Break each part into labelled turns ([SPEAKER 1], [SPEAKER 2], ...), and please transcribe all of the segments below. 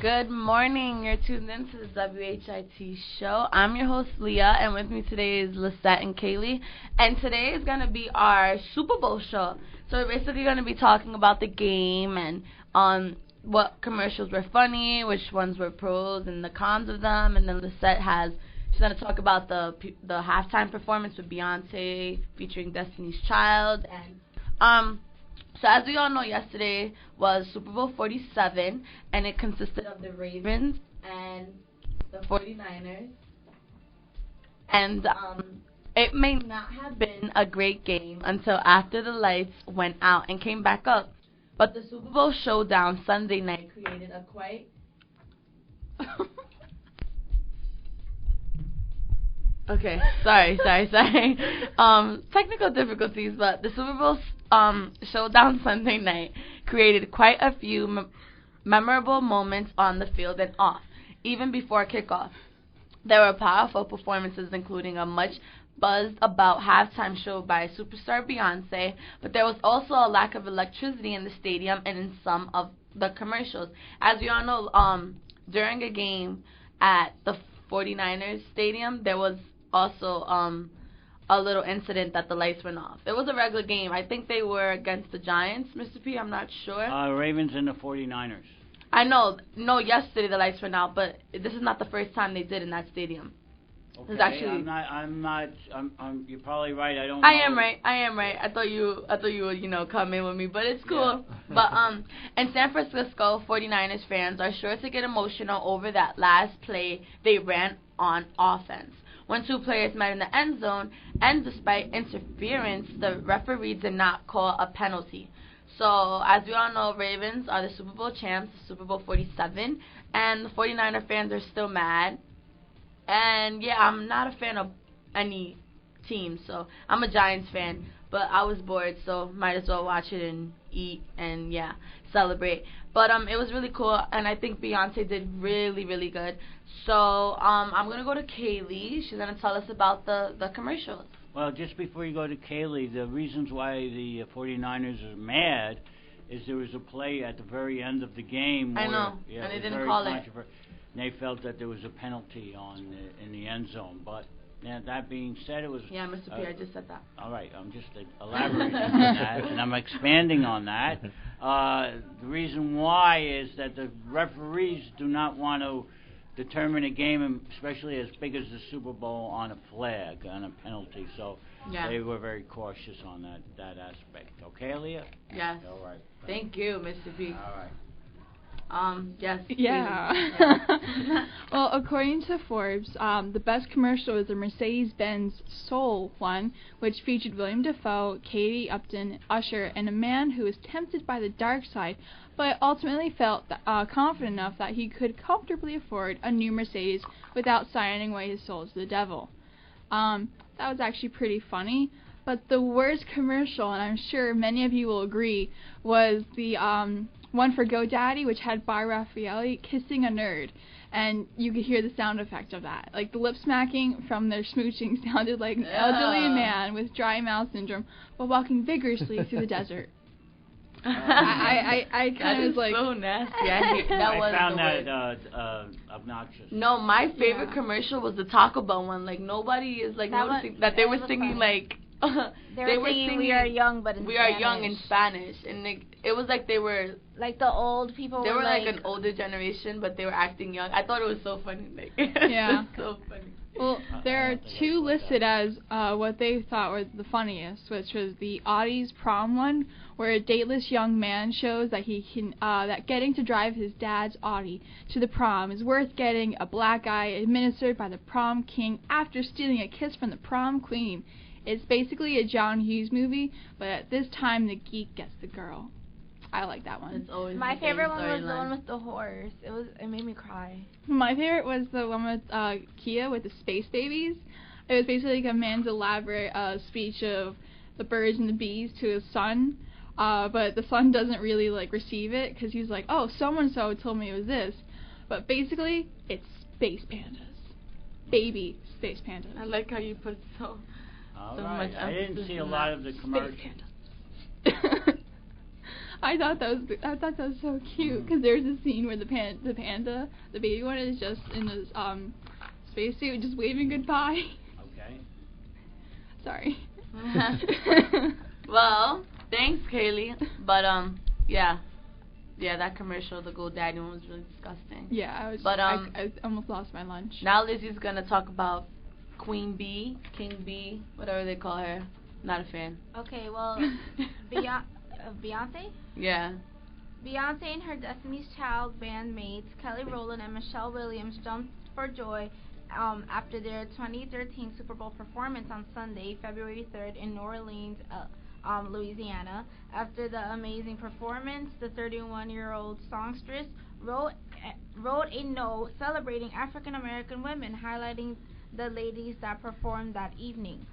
[SPEAKER 1] Good morning. You're tuned in to the WHIT show. I'm your host, Leah, and with me today is Lizzett and Kayleigh. And today is going to be our Super Bowl show. So we're basically going to be talking about the game and what commercials were funny, which ones were pros and the cons of them. And then Lizzett she's going to talk about the halftime performance with Beyonce featuring Destiny's Child. And so as we all know, yesterday was Super Bowl 47, and it consisted of the Ravens and the 49ers. And it may not have been a great game until after the lights went out and came back up. But the Super Bowl showdown Sunday night created a quite... Okay, sorry. Technical difficulties, but the Super Bowl showdown Sunday night created quite a few memorable moments on the field and off, even before kickoff. There were powerful performances, including a much buzzed about halftime show by superstar Beyonce, but there was also a lack of electricity in the stadium and in some of the commercials. As we all know, during a game at the 49ers stadium, there was also a little incident that the lights went off. It was a regular game. I think they were against the Giants, Mr. P. I'm not sure.
[SPEAKER 2] Ravens and the 49ers.
[SPEAKER 1] I know. No, yesterday the lights went out, but this is not the first time they did in that stadium.
[SPEAKER 2] Okay,
[SPEAKER 1] it's actually,
[SPEAKER 2] I'm not. You're probably right. I don't know.
[SPEAKER 1] I am right. I thought you would, come in with me, but it's cool. Yeah. But in San Francisco, 49ers fans are sure to get emotional over that last play they ran on offense. When two players met in the end zone, and despite interference, the referee did not call a penalty. So, as we all know, Ravens are the Super Bowl champs, Super Bowl 47, and the 49er fans are still mad. And, yeah, I'm not a fan of any team, so I'm a Giants fan. But I was bored, so might as well watch it and eat and, yeah, celebrate. But it was really cool, and I think Beyonce did really, really good. So I'm going to go to Kayleigh. She's going to tell us about the commercials.
[SPEAKER 2] Well, just before you go to Kayleigh, the reasons why the 49ers are mad is there was a play at the very end of the game where,
[SPEAKER 1] I know,
[SPEAKER 2] yeah,
[SPEAKER 1] and they didn't call it.
[SPEAKER 2] And they felt that there was a penalty in the end zone. But yeah, that being said, it was...
[SPEAKER 1] Yeah, Mr. P, I just said that.
[SPEAKER 2] All right, I'm just elaborating on that, and I'm expanding on that. The reason why is that the referees do not want to determine a game, especially as big as the Super Bowl, on a flag, on a penalty. So yeah, they were very cautious on that aspect. Okay, Ailijah?
[SPEAKER 1] Yes.
[SPEAKER 2] All right.
[SPEAKER 1] Thank you, Mr. P.
[SPEAKER 2] All right.
[SPEAKER 1] Yes.
[SPEAKER 3] Yeah. Well, according to Forbes, the best commercial was the Mercedes-Benz Soul one, which featured William Dafoe, Katie Upton, Usher, and a man who was tempted by the dark side, but ultimately felt confident enough that he could comfortably afford a new Mercedes without signing away his soul to the devil. That was actually pretty funny. But the worst commercial, and I'm sure many of you will agree, was the one for GoDaddy, which had Bar Raffaelli kissing a nerd, and you could hear the sound effect of that. Like, the lip smacking from their smooching sounded like an elderly man with dry mouth syndrome while walking vigorously through the desert. I kind of was like...
[SPEAKER 1] That is so nasty.
[SPEAKER 2] I found that obnoxious.
[SPEAKER 1] No, my favorite commercial was the Taco Bell one. Like, nobody is, like, noticing that they were singing, like...
[SPEAKER 4] they were singing We Are Young, but in
[SPEAKER 1] We
[SPEAKER 4] Spanish.
[SPEAKER 1] Are Young in Spanish, and it was like they were
[SPEAKER 4] like the old people.
[SPEAKER 1] They were like an older generation, but they were acting young. I thought it was so funny. Like,
[SPEAKER 3] yeah,
[SPEAKER 1] so funny.
[SPEAKER 3] Well, there are two listed as what they thought were the funniest, which was the Audie's prom one, where a dateless young man shows that he can that getting to drive his dad's Audi to the prom is worth getting a black eye administered by the prom king after stealing a kiss from the prom queen. It's basically a John Hughes movie, but at this time the geek gets the girl. I like that one.
[SPEAKER 1] It's always
[SPEAKER 4] my favorite one was the one with the horse. It made me cry.
[SPEAKER 3] My favorite was the one with Kia with the space babies. It was basically like a man's elaborate speech of the birds and the bees to his son, but the son doesn't really like receive it because he's like, oh, so-and-so told me it was this. But basically, it's space pandas. Baby space pandas.
[SPEAKER 1] I like how you put so
[SPEAKER 2] right.
[SPEAKER 1] much
[SPEAKER 2] I didn't see a lot of the commercials.
[SPEAKER 3] I thought that was so cute because there's a scene where the panda, the baby one, is just in his spacesuit, just waving goodbye.
[SPEAKER 2] Okay.
[SPEAKER 3] Sorry.
[SPEAKER 1] Well, thanks, Kayleigh. But yeah, that commercial, the GoDaddy one, was really disgusting.
[SPEAKER 3] Yeah, I almost lost my lunch.
[SPEAKER 1] Now Lizzie's gonna talk about Queen Bee, King Bee, whatever they call her. Not a fan.
[SPEAKER 4] Okay, well, Beyonce?
[SPEAKER 1] Yeah.
[SPEAKER 4] Beyonce and her Destiny's Child bandmates, Kelly Rowland and Michelle Williams, jumped for joy after their 2013 Super Bowl performance on Sunday, February 3rd in New Orleans, Louisiana. After the amazing performance, the 31-year-old songstress wrote a note celebrating African American women, highlighting the ladies that performed that evening.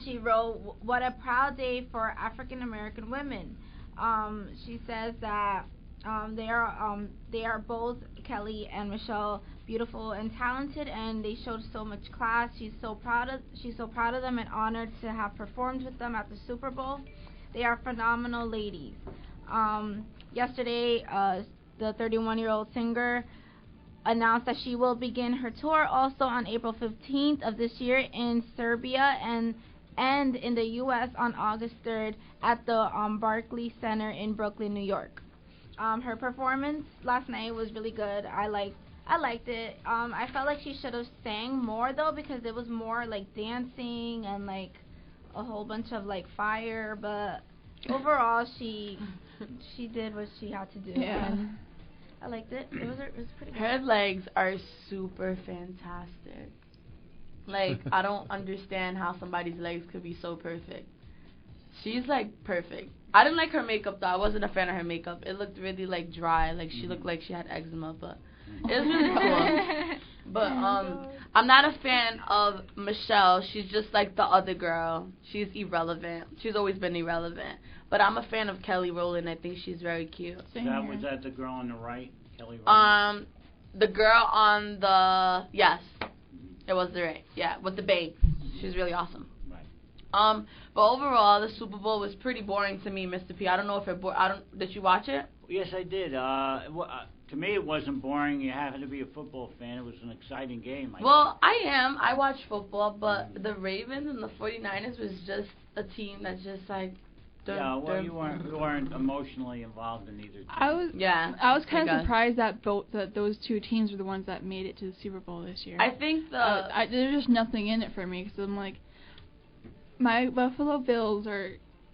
[SPEAKER 4] She wrote, "What a proud day for African American women." She says that they are both, Kelly and Michelle, beautiful and talented, and they showed so much class. She's so proud of them and honored to have performed with them at the Super Bowl. They are phenomenal ladies. Yesterday, the 31-year-old singer announced that she will begin her tour also on April 15th of this year in Serbia and in the U.S. on August 3rd at the Barclays Center in Brooklyn, New York. Her performance last night was really good. I liked it. I felt like she should have sang more though, because it was more like dancing and like a whole bunch of like fire. But overall, she did what she had to do.
[SPEAKER 3] Yeah.
[SPEAKER 4] And I liked it. It was pretty good.
[SPEAKER 1] Her legs are super fantastic. Like, I don't understand how somebody's legs could be so perfect. She's like perfect. I didn't like her makeup though. I wasn't a fan of her makeup. It looked really like dry. Like she looked like she had eczema, but it was really cool. But I'm not a fan of Michelle. She's just like the other girl. She's irrelevant. She's always been irrelevant. But I'm a fan of Kelly Rowland. I think she's very cute.
[SPEAKER 2] Was that the girl on the right, Kelly Rowland?
[SPEAKER 1] The girl on the it was the right. Yeah, with the bangs. She was really awesome.
[SPEAKER 2] Right.
[SPEAKER 1] But overall, the Super Bowl was pretty boring to me, Mr. P. I don't know if it did you watch it?
[SPEAKER 2] Yes, I did. To me, it wasn't boring. You have to be a football fan. It was an exciting game.
[SPEAKER 1] I am. I watch football, but the Ravens and the 49ers was just a team that's just like...
[SPEAKER 2] you weren't emotionally involved in either team.
[SPEAKER 3] I was kind of surprised that those two teams were the ones that made it to the Super Bowl this year.
[SPEAKER 1] I think
[SPEAKER 3] there's just nothing in it for me, because I'm like, my Buffalo Bills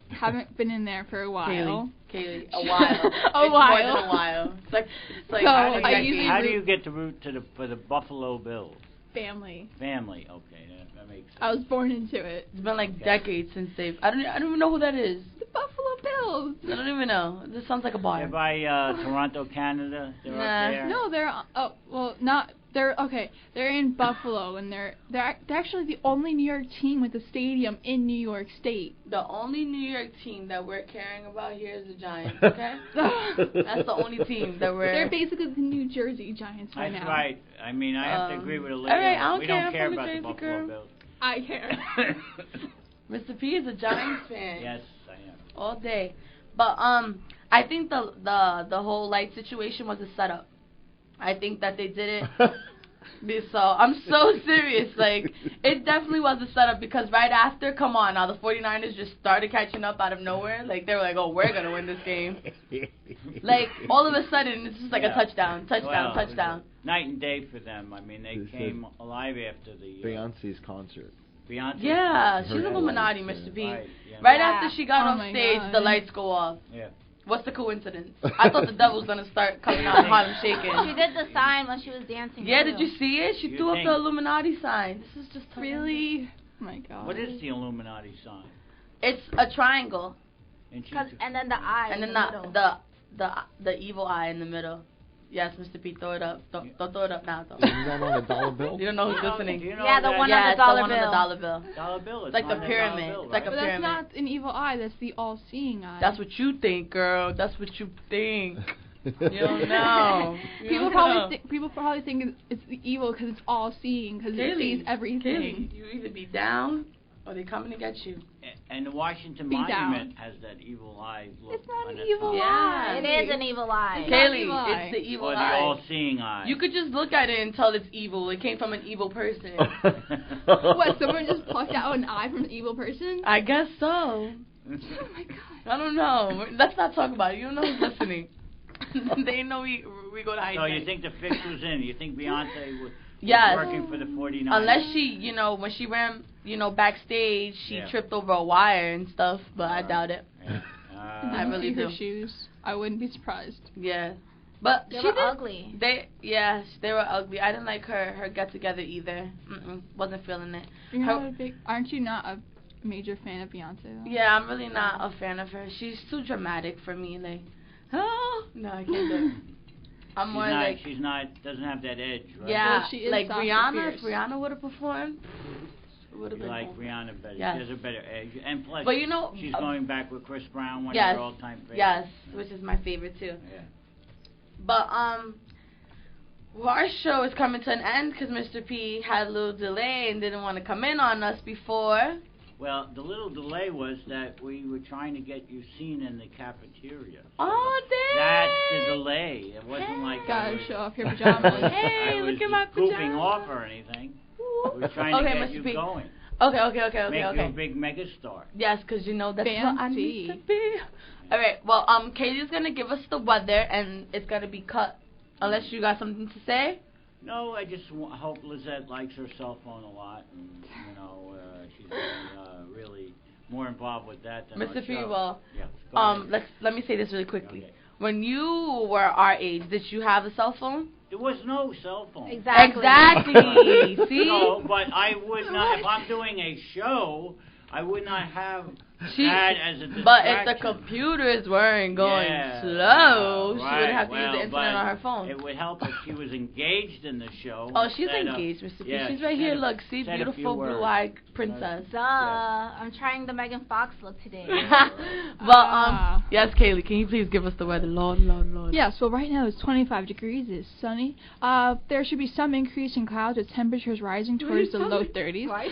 [SPEAKER 3] haven't been in there for a while.
[SPEAKER 1] Kayleigh, a while.
[SPEAKER 3] A while.
[SPEAKER 1] More than a while. It's like
[SPEAKER 3] So
[SPEAKER 2] how do you get to root for the Buffalo Bills?
[SPEAKER 3] Family.
[SPEAKER 2] Okay, that makes sense.
[SPEAKER 3] I was born into it.
[SPEAKER 1] It's been like decades since they've... I don't even know who that is.
[SPEAKER 3] The Buffalo Bills.
[SPEAKER 1] I don't even know. This sounds like a bar.
[SPEAKER 2] They're by Toronto, Canada. They're up there.
[SPEAKER 3] No, they're okay. They're in Buffalo, and they're actually the only New York team with a stadium in New York State.
[SPEAKER 1] The only New York team that we're caring about here is the Giants. Okay, that's the only team that we're.
[SPEAKER 3] They're basically the New Jersey Giants right now.
[SPEAKER 2] That's right. I mean, I have to agree with Ailijah.
[SPEAKER 1] All right,
[SPEAKER 2] we don't care
[SPEAKER 1] I'm
[SPEAKER 2] about
[SPEAKER 1] Jersey
[SPEAKER 2] the Buffalo
[SPEAKER 1] girl.
[SPEAKER 2] Bills.
[SPEAKER 3] I care.
[SPEAKER 1] Mr. P is a Giants fan.
[SPEAKER 2] Yes, I am.
[SPEAKER 1] All day, but I think the whole light situation was a setup. I think that they did it. So I'm so serious. Like, it definitely was a setup, because right after, come on now, the 49ers just started catching up out of nowhere. Like, they were like, oh, we're gonna win this game. Like, all of a sudden, it's just like a touchdown.
[SPEAKER 2] Night and day for them. I mean, they came alive after the
[SPEAKER 5] Beyonce's concert.
[SPEAKER 2] Beyonce.
[SPEAKER 1] Yeah, she's Illuminati, Mr. P. Right after she got off stage, the lights go off.
[SPEAKER 2] Yeah.
[SPEAKER 1] What's the coincidence? I thought the devil's gonna start coming out of Harlem Shaking.
[SPEAKER 4] She did the sign when she was dancing.
[SPEAKER 1] Yeah,
[SPEAKER 4] too.
[SPEAKER 1] did you see it? She threw up the Illuminati sign. This is just
[SPEAKER 3] really. Oh my God.
[SPEAKER 2] What is the Illuminati sign?
[SPEAKER 1] It's a triangle.
[SPEAKER 4] And then the eye.
[SPEAKER 1] And then the evil eye in the middle. Yes, Mr. P, throw it up. Don't throw it up now, though.
[SPEAKER 5] Isn't that on a dollar bill?
[SPEAKER 1] You don't know who's listening.
[SPEAKER 4] Yeah, the one
[SPEAKER 1] on
[SPEAKER 4] the dollar
[SPEAKER 1] bill.
[SPEAKER 4] bill.
[SPEAKER 2] Dollar bill.
[SPEAKER 1] It's like the pyramid.
[SPEAKER 2] Bill,
[SPEAKER 1] it's like a
[SPEAKER 3] But
[SPEAKER 1] pyramid.
[SPEAKER 3] that's not an evil eye. That's the all-seeing eye.
[SPEAKER 1] That's what you think, girl. That's what you think. You don't know.
[SPEAKER 3] People probably think it's the evil because it's all-seeing, because it sees everything.
[SPEAKER 1] Kayleigh, you either be down Or they coming to get you.
[SPEAKER 2] And the Washington
[SPEAKER 3] Be
[SPEAKER 2] Monument has that evil eye look.
[SPEAKER 3] It's not
[SPEAKER 2] on
[SPEAKER 3] an
[SPEAKER 2] its
[SPEAKER 3] evil
[SPEAKER 2] top.
[SPEAKER 3] eye.
[SPEAKER 4] It is an evil eye.
[SPEAKER 3] It's not
[SPEAKER 1] Kayleigh,
[SPEAKER 3] evil eye.
[SPEAKER 1] it's the evil
[SPEAKER 2] Or the
[SPEAKER 1] eye.
[SPEAKER 2] all-seeing eye.
[SPEAKER 1] You could just look at it and tell it's evil. It came from an evil person.
[SPEAKER 3] What, someone just plucked out an eye from an evil person?
[SPEAKER 1] I guess so.
[SPEAKER 3] Oh my god.
[SPEAKER 1] I don't know. Let's not talk about it. You know who's listening. They know we go to high
[SPEAKER 2] So
[SPEAKER 1] school.
[SPEAKER 2] you think the fix was in? You think Beyonce was
[SPEAKER 1] Yes.
[SPEAKER 2] working for the 49ers?
[SPEAKER 1] Unless she, when she ran, backstage, she tripped over a wire and stuff, but I doubt it.
[SPEAKER 2] Yeah.
[SPEAKER 1] I really
[SPEAKER 3] see her
[SPEAKER 1] do.
[SPEAKER 3] shoes. I wouldn't be surprised.
[SPEAKER 1] Yeah. But
[SPEAKER 4] They
[SPEAKER 1] she
[SPEAKER 4] were
[SPEAKER 1] did,
[SPEAKER 4] ugly.
[SPEAKER 1] they were ugly. I didn't like her get together either. Wasn't feeling it.
[SPEAKER 3] You're not aren't you not a major fan of Beyonce though?
[SPEAKER 1] Yeah, I'm really not a fan of her. She's too dramatic for me. Like, oh no, I can't do it. I'm more like,
[SPEAKER 2] she's not, doesn't have that edge, right?
[SPEAKER 1] yeah,
[SPEAKER 3] Well, she is
[SPEAKER 1] like
[SPEAKER 3] Sasha
[SPEAKER 1] Rihanna. If
[SPEAKER 3] Fierce.
[SPEAKER 1] Rihanna would have performed, it would have
[SPEAKER 2] You
[SPEAKER 1] been.
[SPEAKER 2] like
[SPEAKER 1] over.
[SPEAKER 2] Rihanna better.
[SPEAKER 1] Yes.
[SPEAKER 2] She has a better edge. And plus,
[SPEAKER 1] But
[SPEAKER 2] she's going back with Chris Brown, one
[SPEAKER 1] yes,
[SPEAKER 2] of her all-time favorites.
[SPEAKER 1] yes, which is my favorite too.
[SPEAKER 2] Yeah.
[SPEAKER 1] But well, our show is coming to an end because Mr. P had a little delay and didn't want to come in on us before.
[SPEAKER 2] Well, the little delay was that we were trying to get you seen in the cafeteria.
[SPEAKER 1] Oh, dang!
[SPEAKER 2] That's the delay. It wasn't like I
[SPEAKER 3] Gotta
[SPEAKER 2] was,
[SPEAKER 3] show off your pajamas.
[SPEAKER 1] Hey,
[SPEAKER 2] I was
[SPEAKER 1] look at my
[SPEAKER 2] goofing
[SPEAKER 1] pajamas.
[SPEAKER 2] off or anything. We were trying
[SPEAKER 1] Okay,
[SPEAKER 2] to get
[SPEAKER 1] Mr.
[SPEAKER 2] you
[SPEAKER 1] P.
[SPEAKER 2] going.
[SPEAKER 1] Okay.
[SPEAKER 2] Make you a big megastar.
[SPEAKER 1] Yes, because that's what I need to
[SPEAKER 3] Fancy.
[SPEAKER 1] be. All right. Well, Katie's gonna give us the weather, and it's gonna be cut. Unless you got something to say.
[SPEAKER 2] No, I just hope Lizzett likes her cell phone a lot, and she's really more involved with that than
[SPEAKER 1] Mr.
[SPEAKER 2] our
[SPEAKER 1] P.
[SPEAKER 2] show.
[SPEAKER 1] Well,
[SPEAKER 2] Yeah, go ahead.
[SPEAKER 1] let me say this really quickly.
[SPEAKER 2] Okay.
[SPEAKER 1] When you were our age, did you have a cell phone?
[SPEAKER 2] There was no cell phone.
[SPEAKER 1] Exactly. See?
[SPEAKER 2] No, but I would not. If I'm doing a show, I would not have that as a distraction.
[SPEAKER 1] But if the computers weren't going slow, she would have to use the internet on her phone.
[SPEAKER 2] It would help if she was engaged in the show.
[SPEAKER 1] Oh, she's
[SPEAKER 2] instead of-
[SPEAKER 1] engaged, Mr. P.
[SPEAKER 2] Yeah,
[SPEAKER 1] She's right here. Look, see,
[SPEAKER 2] said a few
[SPEAKER 1] beautiful
[SPEAKER 2] words.
[SPEAKER 1] blue-eyed princess.
[SPEAKER 4] Duh. I'm trying the Megan Fox look today.
[SPEAKER 1] But yes, Kayleigh, can you please give us the weather? Lord.
[SPEAKER 3] Yes, well right now it's 25 degrees, it's sunny. There should be some increase in clouds with temperatures rising towards the low 30s.
[SPEAKER 4] Why?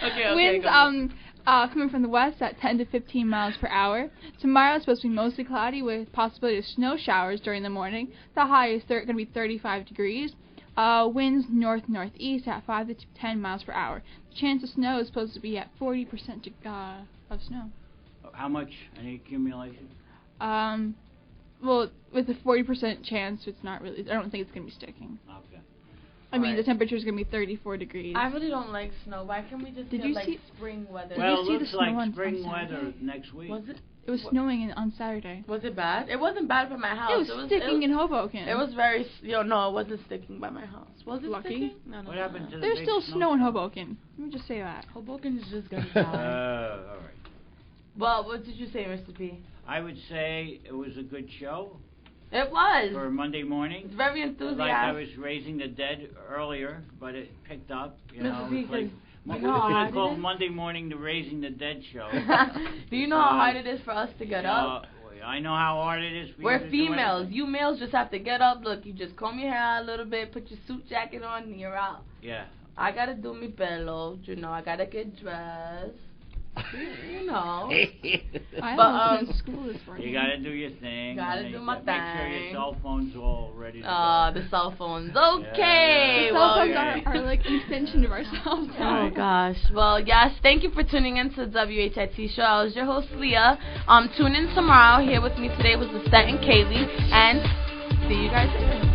[SPEAKER 1] Okay.
[SPEAKER 3] Winds
[SPEAKER 1] go ahead.
[SPEAKER 3] coming from the west at 10 to 15 miles per hour. Tomorrow is supposed to be mostly cloudy with possibility of snow showers during the morning. The high is going to be 35 degrees. Winds north-northeast at 5 to 10 miles per hour. The chance of snow is supposed to be at 40% of snow.
[SPEAKER 2] How much? Any accumulation?
[SPEAKER 3] Well, with a 40% chance, it's not really. I don't think it's going to be sticking.
[SPEAKER 2] Okay.
[SPEAKER 3] I mean,
[SPEAKER 2] Right.
[SPEAKER 3] the temperature is going to be 34 degrees.
[SPEAKER 1] I really don't like snow. Why can't we just
[SPEAKER 3] Did
[SPEAKER 1] get
[SPEAKER 3] you
[SPEAKER 1] like
[SPEAKER 3] see-
[SPEAKER 1] spring weather?
[SPEAKER 3] Did
[SPEAKER 2] Well,
[SPEAKER 3] you
[SPEAKER 2] it
[SPEAKER 3] see the
[SPEAKER 2] looks
[SPEAKER 3] snow
[SPEAKER 2] like
[SPEAKER 3] on
[SPEAKER 2] spring
[SPEAKER 3] Saturday?
[SPEAKER 2] weather next week.
[SPEAKER 1] Was it?
[SPEAKER 3] It was snowing on Saturday.
[SPEAKER 1] Was it bad? It wasn't bad for my house.
[SPEAKER 3] It was sticking in Hoboken.
[SPEAKER 1] It was very. No, it wasn't sticking by my house. Was it
[SPEAKER 3] Lucky.
[SPEAKER 1] sticking? No.
[SPEAKER 2] What happened to the
[SPEAKER 3] There's
[SPEAKER 2] big
[SPEAKER 3] still snow in
[SPEAKER 2] snowstorm?
[SPEAKER 3] Hoboken. Let me just say that.
[SPEAKER 1] Hoboken is just gonna die.
[SPEAKER 2] All right.
[SPEAKER 1] Well, what did you say, Mr. P?
[SPEAKER 2] I would say it was a good show
[SPEAKER 1] It was.
[SPEAKER 2] for Monday morning.
[SPEAKER 1] It's very
[SPEAKER 2] Like I
[SPEAKER 1] enthusiastic.
[SPEAKER 2] was raising the dead earlier, but it picked up. You
[SPEAKER 1] Mr.
[SPEAKER 2] know,
[SPEAKER 1] P,
[SPEAKER 2] it's like
[SPEAKER 1] you
[SPEAKER 2] we
[SPEAKER 1] know how
[SPEAKER 2] could
[SPEAKER 1] hard
[SPEAKER 2] have
[SPEAKER 1] it
[SPEAKER 2] called
[SPEAKER 1] is?
[SPEAKER 2] Monday morning the Raising the Dead show.
[SPEAKER 1] Do you know how hard it is for us to get up?
[SPEAKER 2] I know how hard it is for you
[SPEAKER 1] We're
[SPEAKER 2] to do
[SPEAKER 1] females.
[SPEAKER 2] anything.
[SPEAKER 1] You males just have to get up. Look, you just comb your hair out a little bit, put your suit jacket on, and you're out.
[SPEAKER 2] Yeah.
[SPEAKER 1] I gotta do me pelo. I gotta get dressed. You know.
[SPEAKER 3] I
[SPEAKER 1] But,
[SPEAKER 3] almost went to school this morning.
[SPEAKER 2] You gotta do your thing.
[SPEAKER 1] Gotta
[SPEAKER 2] and
[SPEAKER 1] do
[SPEAKER 2] you
[SPEAKER 1] my
[SPEAKER 2] Make sure your
[SPEAKER 1] thing.
[SPEAKER 2] cell phone's all ready to go.
[SPEAKER 1] The cell phones. Okay.
[SPEAKER 3] The
[SPEAKER 1] Well,
[SPEAKER 3] cell phones
[SPEAKER 2] yeah.
[SPEAKER 3] are like an extension of ourselves.
[SPEAKER 1] Oh gosh. Well, yes. Thank you for tuning in to the WHIT show. I was your host Leah. Tune in tomorrow. Here with me today was Lizzett and Kayleigh, and see you guys later.